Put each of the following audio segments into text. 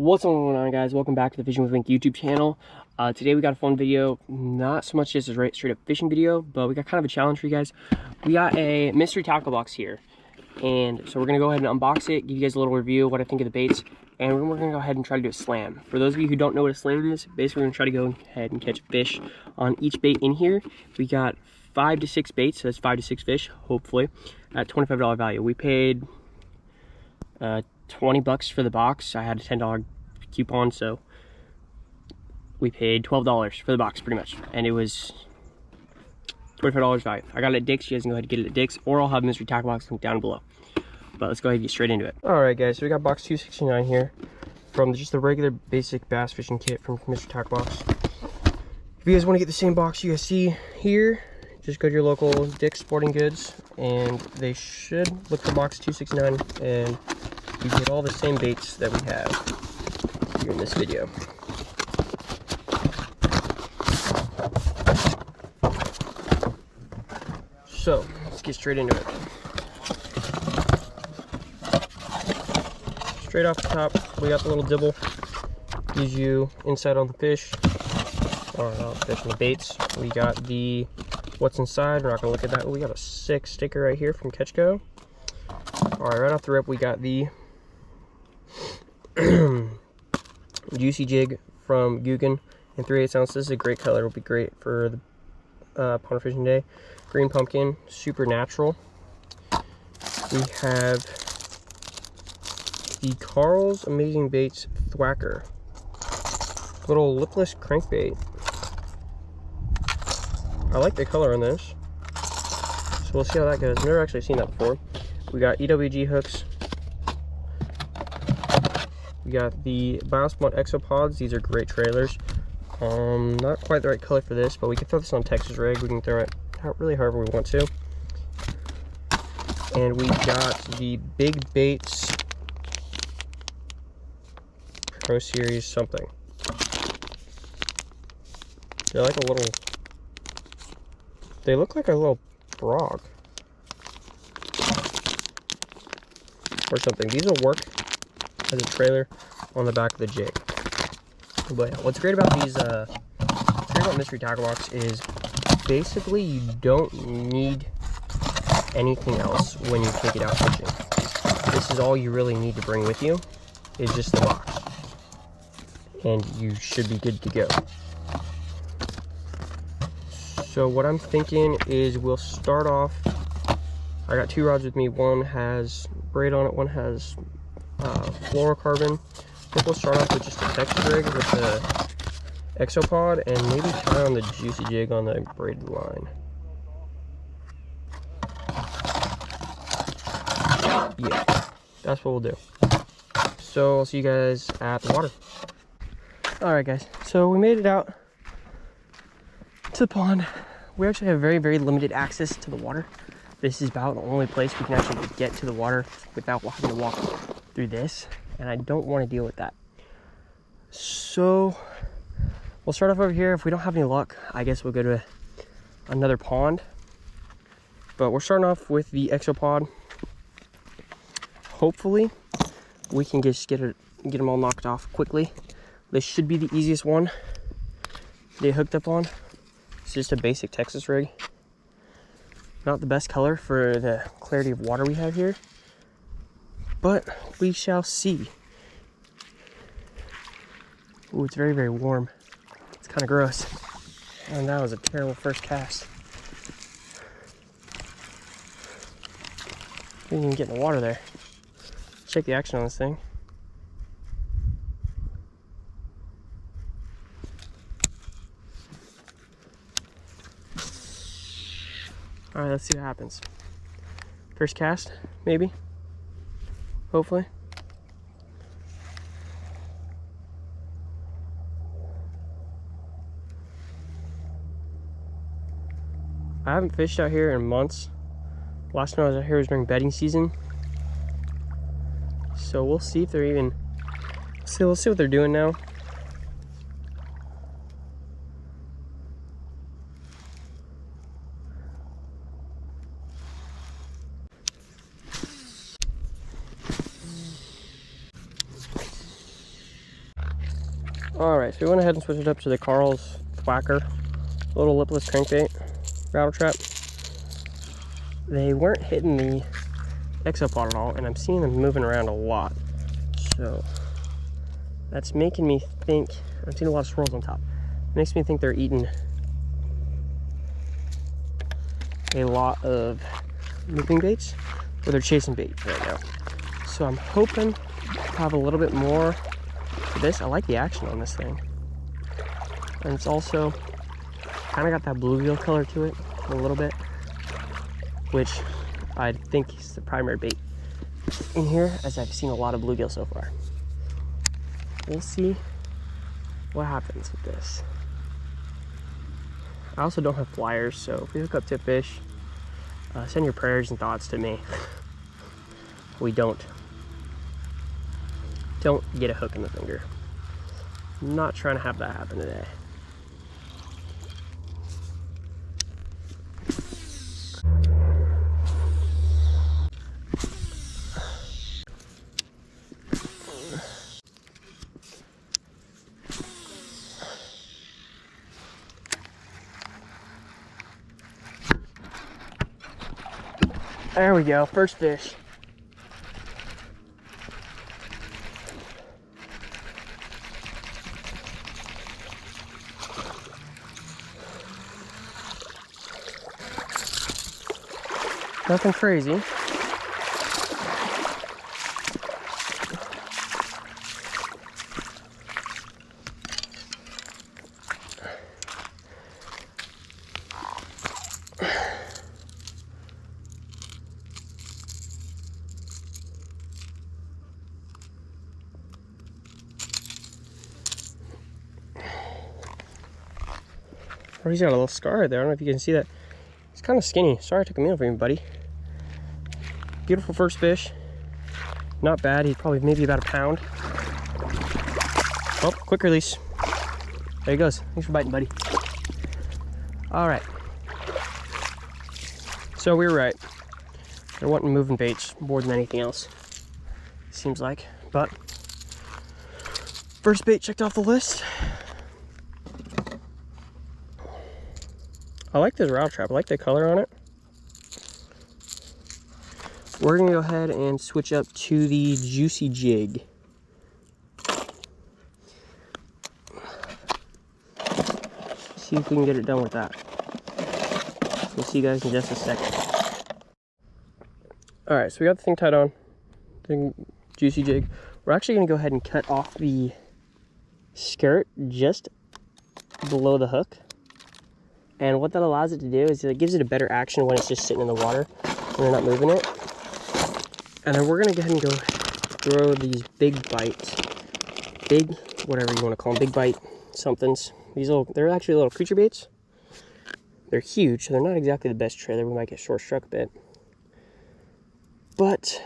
What's going on, guys? Welcome back to the Fishing with Link YouTube channel. Today we got a fun video, not so much just a straight up fishing video, but we got kind of a challenge for you guys. We got a mystery tackle box here, and so we're gonna go ahead and unbox it, give you guys a little review of what I think of the baits, and we're gonna go ahead and try to do a slam. For those of you who don't know what a slam is, basically we're gonna try to go ahead and catch fish on each bait in here. We got 5 to 6 baits, so that's 5 to 6 fish, hopefully, at $25 value. We paid 20 bucks for the box. I had a $10 coupon, so we paid $12 for the box pretty much, and it was $25 value. I got it at Dick's. You guys can go ahead and get it at Dick's, or I'll have mystery tackle box link down below. But let's go ahead and get straight into it. All right, guys, so we got box 269 here from just the regular basic bass fishing kit from mystery tackle box. If you guys want to get the same box you guys see here, just go to your local Dick's Sporting Goods, and they should look for box 269, and you get all the same baits that we have here in this video. So let's get straight into it. Straight off the top, we got the little dibble. Gives you insight on the fish, or not the fish, on the baits. We got the what's inside. We're not gonna look at that. We got a sick sticker right here from Catchco. All right, right off the rip, we got the juicy jig from Guggen in 3/8 ounce. This is a great color. It'll be great for the pond fishing day. Green pumpkin, super natural. We have the Carl's Amazing Baits Thwacker, little lipless crankbait. I like the color on this, so we'll see how that goes. Never actually seen that before. We got EWG hooks. We got the Biospot Exopods. These are great trailers. Not quite the right color for this, but we can throw this on Texas rig. We can throw it really however we want to. And we got the Big Baits Pro Series something. They're like a little, they look like a little frog or something. These will work as a trailer on the back of the jig. But yeah, what's great about these, what's great about mystery tackle box is basically you don't need anything else when you take it out fishing. This is all you really need to bring with you, is just the box, and you should be good to go. So what I'm thinking is we'll start off, I got 2 rods with me. One has braid on it, one has fluorocarbon. I think we'll start off with just a Texas rig with the Exopod, and maybe tie on the juicy jig on the braided line. Yeah, that's what we'll do. So I'll see you guys at the water. All right, guys, so we made it out to the pond. We actually have very, very limited access to the water. This is about the only place we can actually get to the water without having to walk through this, and I don't want to deal with that. So we'll start off over here. If we don't have any luck, I guess we'll go to another pond, but we're starting off with the Exopod. Hopefully we can just get them all knocked off quickly. This should be the easiest one to get hooked up on. It's just a basic Texas rig. Not the best color for the clarity of water we have here, but we shall see. Ooh, it's very, very warm. It's kind of gross. And that was a terrible first cast. Didn't even get in the water there. Check the action on this thing. All right, let's see what happens. First cast, maybe, hopefully. I haven't fished out here in months. Last time I was out here was during bedding season. So we'll see if they're even, we'll see what they're doing now. Alright, so we went ahead and switched it up to the Carl's Whacker, little lipless crankbait rattle trap. They weren't hitting the exopod at all, and I'm seeing them moving around a lot. So that's making me think, I'm seeing a lot of swirls on top. Makes me think they're eating a lot of moving baits, or they're chasing bait right now. So I'm hoping to have a little bit more for this. I like the action on this thing. And it's also kind of got that bluegill color to it a little bit, which I think is the primary bait in here, as I've seen a lot of bluegill so far. We'll see what happens with this. I also don't have flyers, so if we hook up tip fish, send your prayers and thoughts to me. We don't get a hook in the finger. I'm not trying to have that happen today. There we go, first fish. Nothing crazy. Oh, he's got a little scar there. I don't know if you can see that. He's kind of skinny. Sorry I took a meal for you, buddy. Beautiful first fish. Not bad. He's probably maybe about a pound. Oh, quick release. There he goes. Thanks for biting, buddy. All right. So we were right. They're wanting moving baits more than anything else, seems like. But first bait checked off the list. I like this rattle trap. I like the color on it. We're gonna go ahead and switch up to the Juicy Jig. See if we can get it done with that. We'll see you guys in just a second. All right, so we got the thing tied on, the Juicy Jig. We're actually gonna go ahead and cut off the skirt just below the hook. And what that allows it to do is it gives it a better action when it's just sitting in the water and you're not moving it. And then we're gonna go ahead and go throw these big bites, big, whatever you wanna call them, big bite somethings. These little, they're actually little creature baits. They're huge, so they're not exactly the best trailer. We might get short struck a bit. But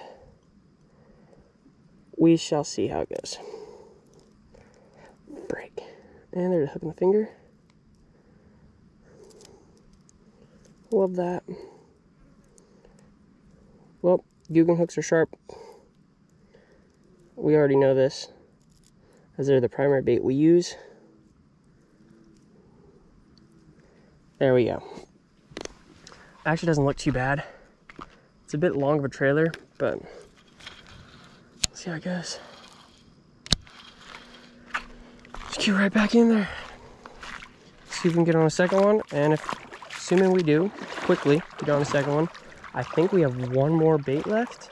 we shall see how it goes. Break. And there's a hook in the finger. Love that. Well, Guggen hooks are sharp. We already know this, as they're the primary bait we use. There we go. Actually doesn't look too bad. It's a bit long of a trailer, but let's see how it goes. Just get right back in there. See if we can get on a second one, and if, assuming we do, quickly get on a second one, I think we have one more bait left.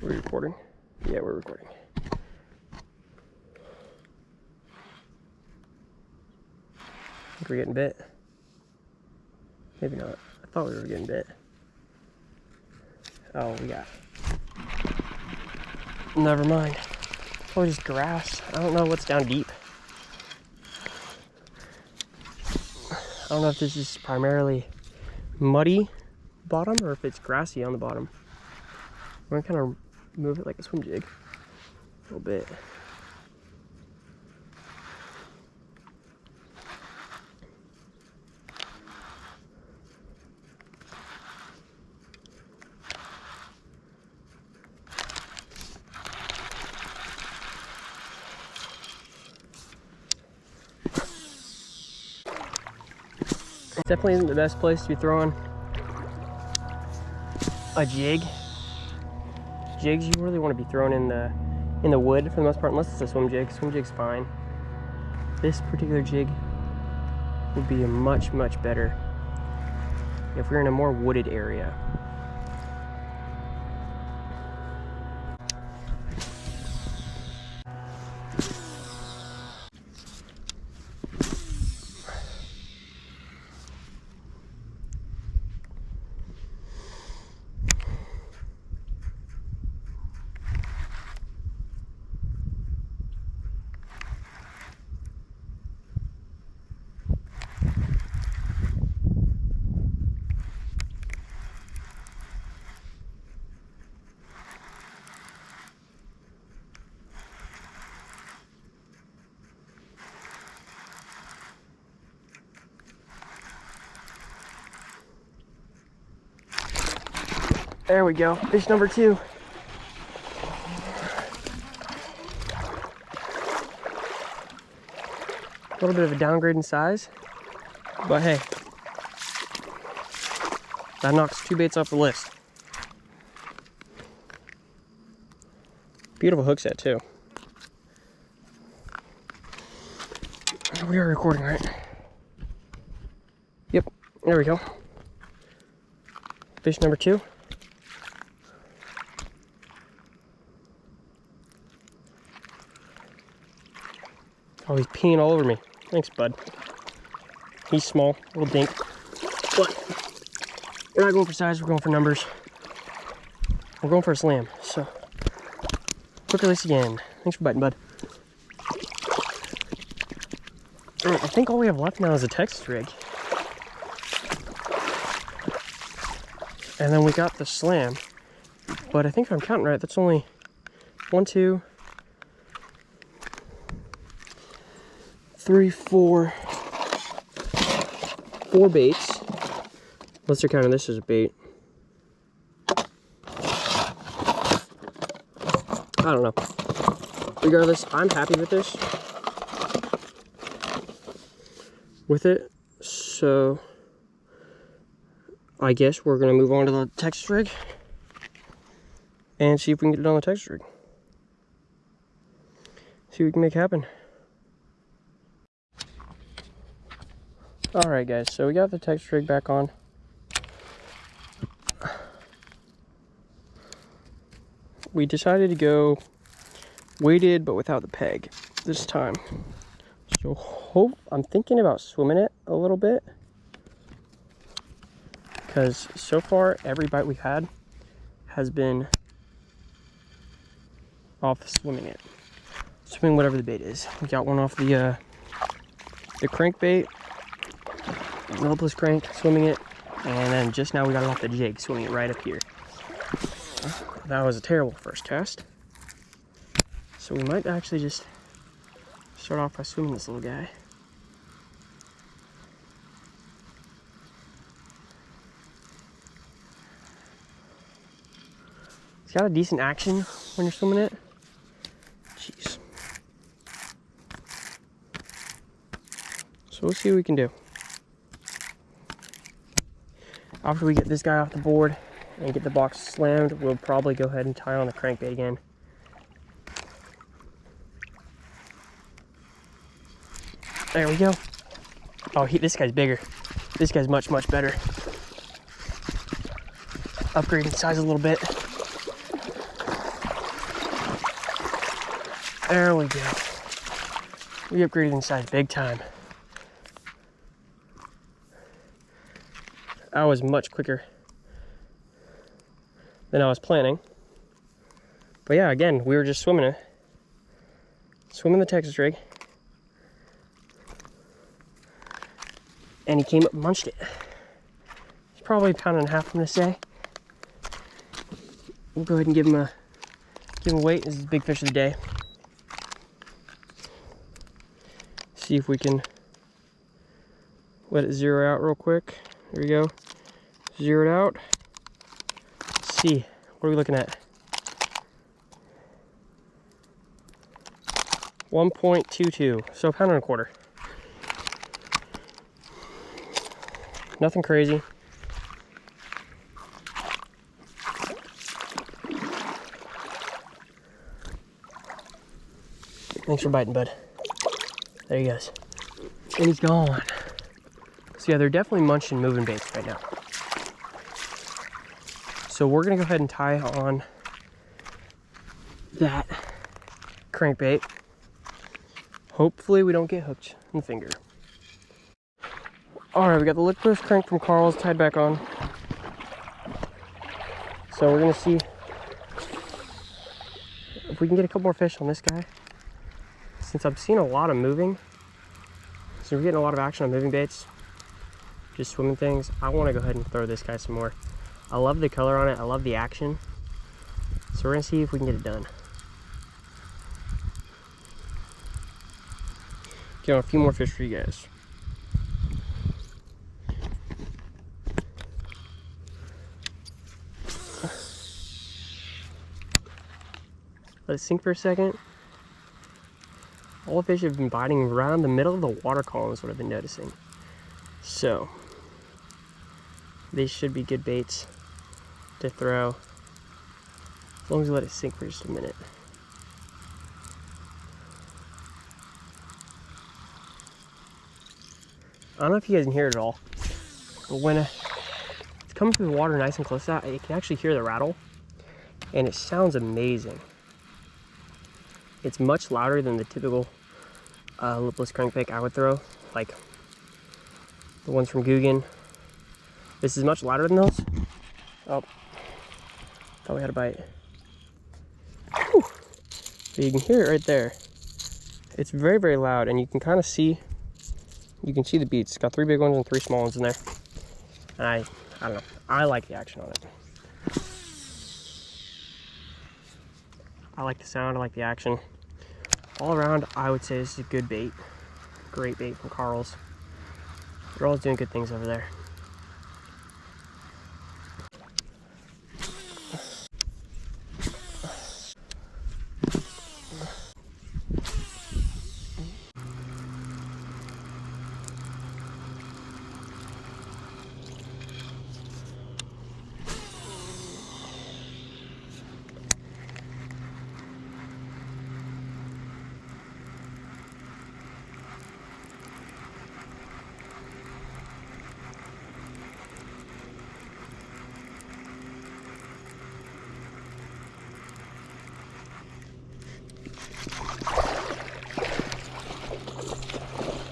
We're recording? Yeah, we're recording. I think we're getting bit. Maybe not. I thought we were getting bit. Oh, we got. Never mind. Probably just grass. I don't know what's down deep. I don't know if this is primarily muddy bottom or if it's grassy on the bottom. We're gonna kind of move it like a swim jig a little bit. Definitely isn't the best place to be throwing a jig. Jigs you really want to be throwing in the wood for the most part, unless it's a swim jig. Swim jig's fine. This particular jig would be a much better if we're in a more wooded area. There we go, fish number 2. A little bit of a downgrade in size, but hey, that knocks 2 baits off the list. Beautiful hook set too. We are recording, right? Yep, there we go. Fish number 2. Oh, he's peeing all over me. Thanks, bud. He's small, little dink. But we're not going for size, we're going for numbers. We're going for a slam, so. Quick release again. Thanks for biting, bud. Alright, I think all we have left now is a Texas rig. And then we got the slam. But I think if I'm counting right, that's only 1, 2, 3, 4 baits. Unless they're counting this as a bait. I don't know. Regardless, I'm happy with this. With it. So I guess we're gonna move on to the Texas rig and see if we can get it on the Texas rig. See what we can make happen. Alright guys, so we got the Texas rig back on. We decided to go weighted but without the peg this time. So I'm thinking about swimming it a little bit. Because so far every bite we've had has been off swimming it. Swimming whatever the bait is. We got one off the crankbait. Knobless crank, swimming it, and then just now we got it off the jig, swimming it right up here. That was a terrible first cast. So we might actually just start off by swimming this little guy. It's got a decent action when you're swimming it. Jeez. So we'll see what we can do. After we get this guy off the board and get the box slammed, we'll probably go ahead and tie on the crankbait again. There we go. Oh, this guy's bigger. This guy's much better. Upgrade in size a little bit. There we go. We upgraded in size big time. That was much quicker than I was planning. But yeah, again, we were just swimming the Texas rig. And he came up and munched it. He's probably a pound and a half, I'm gonna say. We'll go ahead and give him a Give him a weight. This is the big fish of the day. See if we can let it zero out real quick. There we go. Zero it out. Let's see. What are we looking at? 1.22. So £1.25 pounds. Nothing crazy. Thanks for biting, bud. There he goes. And he's gone. So yeah, they're definitely munching moving baits right now. So we're gonna go ahead and tie on that crankbait. Hopefully we don't get hooked in the finger. All right, we got the lip twist crank from Carl's tied back on. So we're gonna see if we can get a couple more fish on this guy. Since I'm seeing a lot of moving, so we're getting a lot of action on moving baits, just swimming things, I want to go ahead and throw this guy some more. I love the color on it, I love the action. So we're gonna see if we can get it done. Get on a few more fish for you guys. Let it sink for a second. All the fish have been biting around the middle of the water column is what I've been noticing. So, these should be good baits to throw, as long as we let it sink for just a minute. I don't know if you guys can hear it at all, but when it's coming through the water nice and close out, you can actually hear the rattle, and it sounds amazing. It's much louder than the typical lipless crankbait I would throw, like the ones from Guggen. This is much louder than those. Oh, thought we had a bite. Whew. So you can hear it right there. It's very, very loud, and you can kind of see, you can see the beats. It's got 3 big ones and 3 small ones in there. And I don't know, I like the action on it. I like the sound, I like the action. All around, I would say this is a good bait. Great bait from Carl's. They're always doing good things over there.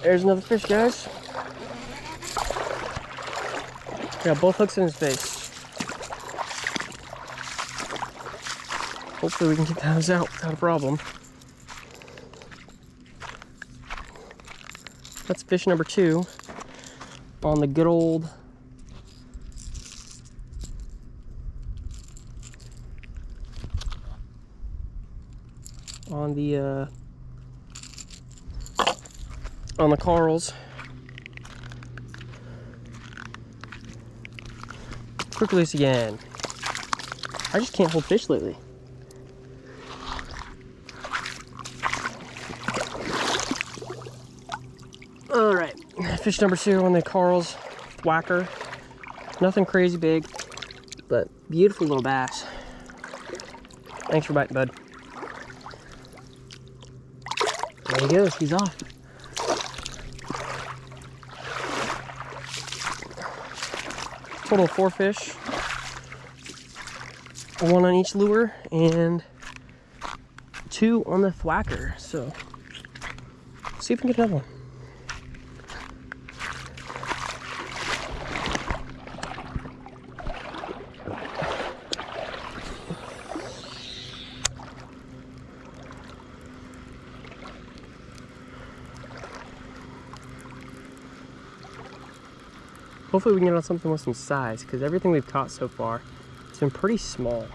There's another fish, guys. Got both hooks in his face. Hopefully we can get those out without a problem. That's fish number 2 on the good old on the Carl's. Quick release again. I just can't hold fish lately. All right, fish number 2 on the Carl's whacker. Nothing crazy big, but beautiful little bass. Thanks for biting, bud. There he goes, he's off. Total of 4 fish, 1 on each lure and 2 on the thwacker. So, see if we can get another one. Hopefully we can get on something with some size, because everything we've caught so far has been pretty small.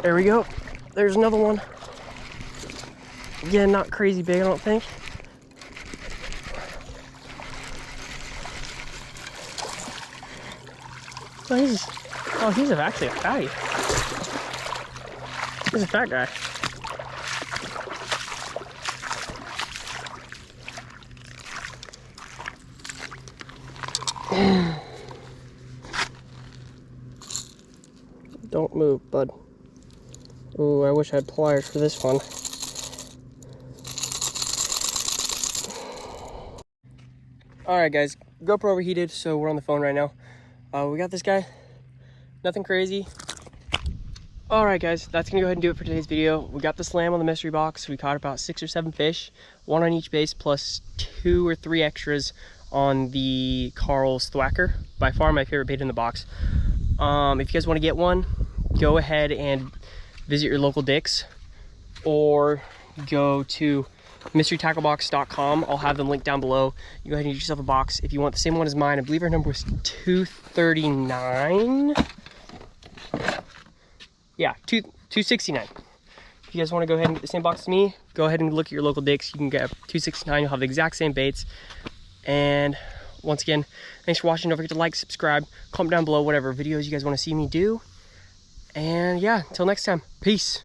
There we go. There's another one. Again, not crazy big, I don't think. Oh, he's actually a fatty. He's a fat guy. Don't move, bud. Ooh, I wish I had pliers for this one. Alright guys, GoPro overheated, so we're on the phone right now. We got this guy. Nothing crazy. Alright guys, that's gonna go ahead and do it for today's video. We got the slam on the mystery box. We caught about 6 or 7 fish, one on each base, plus 2 or 3 extras on the Carl's thwacker. By far my favorite bait in the box. If you guys want to get one, go ahead and visit your local Dick's or go to mysterytacklebox.com. I'll have them linked down below. You go ahead and get yourself a box. If you want the same one as mine, I believe our number was 239. Yeah, 269. If you guys want to go ahead and get the same box as me, go ahead and look at your local Dick's. You can get 269. You'll have the exact same baits. And once again, thanks for watching. Don't forget to like, subscribe, comment down below whatever videos you guys want to see me do. And yeah, until next time, peace.